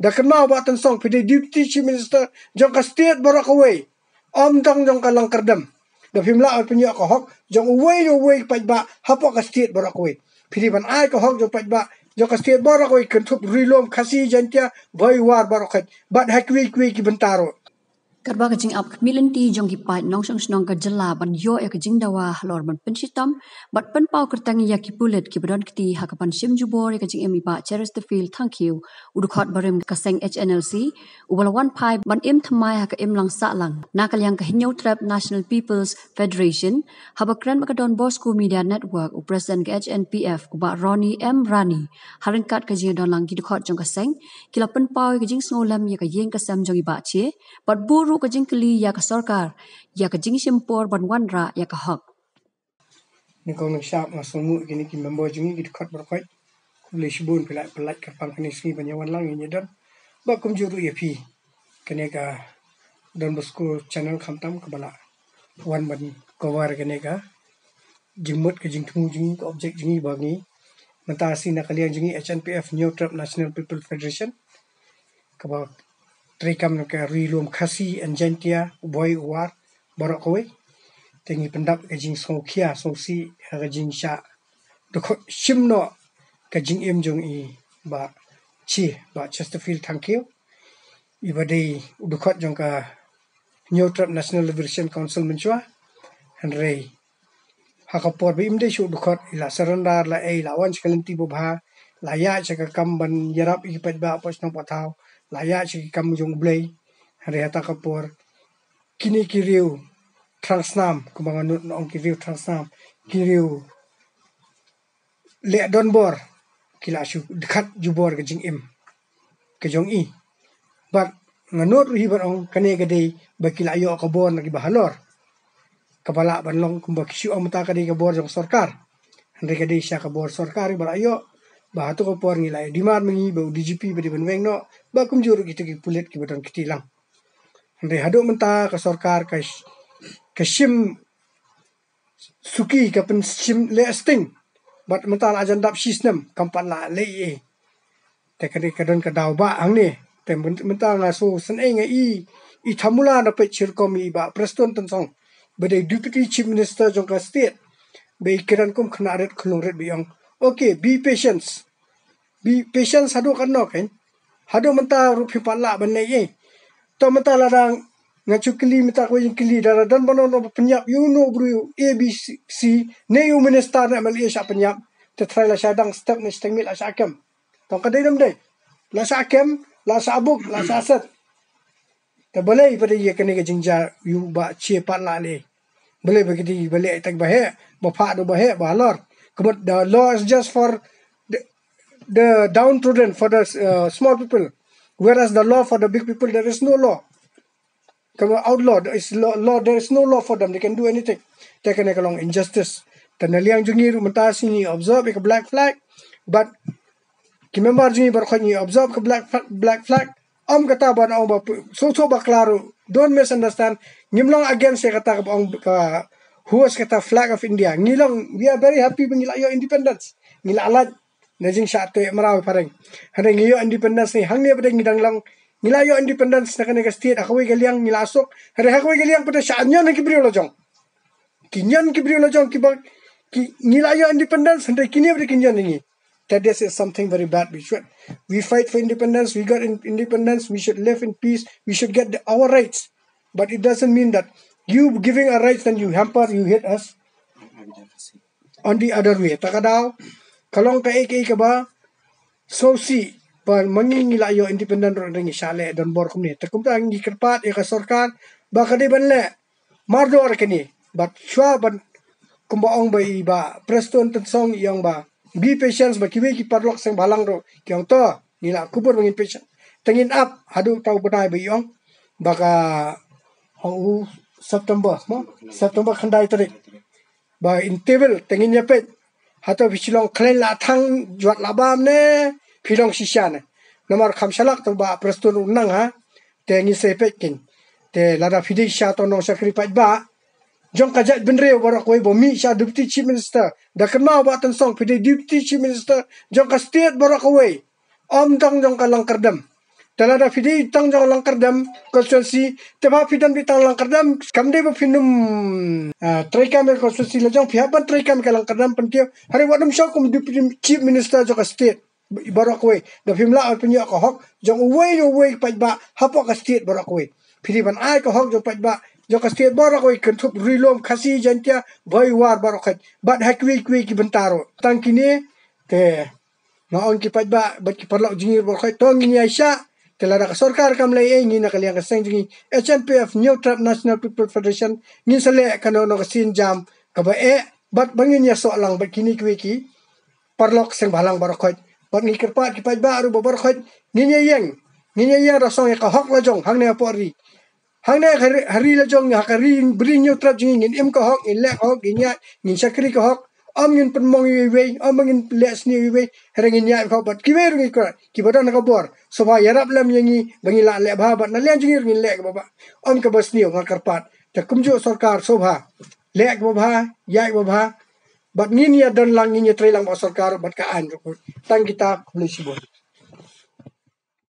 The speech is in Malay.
da kenal ba tan song pide deputy chief minister jong ka state Baroh Kawei om dong jong ka lang kardam da phimla al pinyo ka hok jong uwei paj ba hapo ka state Baroh Kawei pide ban ai ka hok jong paj ba jong ka state Baroh Kawei kentup rilom khasi jantia boy war Baroh khat bat hakwi ki bentaro Karba ka jing up milanti jong ki pai nong song snong ka Jylla ban yo ya ka jing dawa lor ban pensitam bat pen pau kertang ya ki pulet ki bron kti hakapan sim jubor ya ka jing emi ba Chesterfield thank you udukhot barim ka seng HNLC ubala one pai ban im thamai ha ka im lang sa lang na kalyang ka hinyo trap National People's Federation habakran ba ka Don Bosco Media Network u president ka Hnpf uba Ronnie M Rani haringkat ka jing don lang ki dukhot jong ka seng kila pen pau ya ka jing snolam ya ka yeng ka sam jong ba che bat buru ka jing kli ya ka sarkar ya ka jing simpor ban wanra ya ka hak ni kong nak syap masomu kini ki member jungi ki dukhot Baroh khat le shibun pelak ka pang kini sni banyawan lang ni dan ba kum juru ya pi kene ka Don Bosco channel khamtam ka bala wan ban cover kene ka jingmut ka jing thu jing ka object jingi bangi mata si na kaliang jingi Hnpf New Trap National People Federation ka ba trikam ka rilum khasi anjantia boy war Baroh Kawei tengi pendap ka jing sokhia sosi ka jing sha dokho shimno ka jing em jong I ba chi ba Chesterfield thank you ibadei udukhot jong ka New Trap National Liberation Council menchua hanrei hakapor bi imde shu dukhot ila sarandar la la wan chkalenti bo bha la ya chaka kamban yarap I pat ba pos nong patau laya chi kam jong blei hari hata kapor kini kiriu transnam kumanganut nong kiriu transnam kiriu le donbor kila shu dekat jubor ke jing im ke jong I bat nganut ri barong kane gade bakila yo ka bon lagi bahalor kabala banlong kumba kisyu amta kade ka bor jong sarkar hande kade sya ka bor sarkar barayo ba tu ko por ngilai dimar mengi ba DGP ba di benweng no ba kum juru gitu ki pulit ki badan kitilang hande hado menta ka sarkar ka sim suki ka pen sim le sting bat menta agenda system kampan la le e te kade kadon ka daw ba ang ni te menta nga so sen e nga I thamula na pe chirkom I ba Prestone tensong ba de deputy chief minister jong ka state ba kiran kum khnaret khulungret biang okay, be patient. Be patient hado kan no kan. Hado menta rupi pala banai ye. To menta larang ngachukli meta ko yung kili dara dan bono no penyap you know bro ABC ne you minister na mali sya penyap te try la syadang step ni stengmil la syakam. To kadai dam dai. La syakam, la sabuk, la sasat. Te boleh pada ye kene ke jingja you ba che pala le. Boleh begitu boleh tak bahe, bapak do bahe balor. But the law is just for the downtrodden, for the small people. Whereas the law for the big people, there is no law. Come outlaw, there is law, there is no law for them. They can do anything. They can make along injustice. Tanaliang jungi rumata sini observe a black flag, but remember jungi berkhani observe a black flag. Kata ban om so ba klaro. Don't misunderstand. Ngimlang against kata ka who was kata flag of India. Ngilong, we are very happy when ngila yo independence. Ngila alat najing syate maraw pareng. Hande ngiyo independence ni hang ni pada ngidang lang ngila yo independence na kanega state akawai galiang ngila asok. Hande akawai galiang pada syaanyo na kibriyo lajong. Kinyan kibriyo lajong kibag ngila yo independence hande kini pada kinyan ngi. That is something very bad. We fight for independence. We got independence. We should live in peace. We should get our rights. But it doesn't mean that you giving our rights and you hamper, you hit us on the other way. Takadaw, kalong ka ka ba, so si, pa mangingila yo independent rin isyale, don bor kumni. Takumta ang ikerpat, ikasorkan, baka di banle, mardo kini. But shwa ban kumbaong ba iba, Prestone tensong iyang ba, be patient, ba kiwi ki padlok sang balang ro, kiyang to, nila kubur mangin patient. Tangin up, hadu tau benay ba iyong, baka, September khandai tarik ba in table tengin nyapet hato Shillong klen la Tang juat labam ne philong shishan namar khamsalak to ba Prestone unang ha tengi sepet kin te lada fidi sha to no sakri pat ba jong kajat benre Baroh Kawei bo mi sha deputy chief minister da kenal ba tan song fidi deputy chief minister jong ka state Baroh Kawei om dong jong ka lang kardam Talada fidi tang jong langkardam konstituensi teba fidan bitang langkardam kamde ba finum traikam konstituensi lajong pihaban traikam ke langkardam pentio hari wadum syokum deputy chief minister jong state Baroh Kawei da fimla penyo ko hok jong uwei pajba hapo ka state Baroh Kawei fidi ban ai ko hok jong pajba jong state Baroh Kawei kentup rilom kasi jantia boy war Baroh Kawei bat hakwi ki bentaro tang kini te noong ki pajba bat ki perlok jingir Baroh Kawei tong ini Aisyah telada ka sarkar kam lai ngi na kaliang ka seng jingi Hnpf New Trap National People Federation ngi sale kanono ka sin jam ka ba bat bangin ya soalang bat kini ki parlok seng balang Baroh Kawei bat ngi kerpat ki pajba aru Baroh Kawei ngi yang rasong ka hok lajong hang ne pori hang ne hari lajong ha hari bring New Trap jingi ngin ka hok in lek hok ngin sakri ka hok am ngin penmong we am ngin les ni we herengin ya ka bat ki weru ki badan ka bor so ba yarap lam yangi bangi la le ba bat na len jingir ngin lek baba am ka bas ni ngar karpat ta kumjo sarkar sobha lek baba ya baba bat ngin ya dan lang ngin ya trailang ba sarkar bat ka an tang kita kulisi bon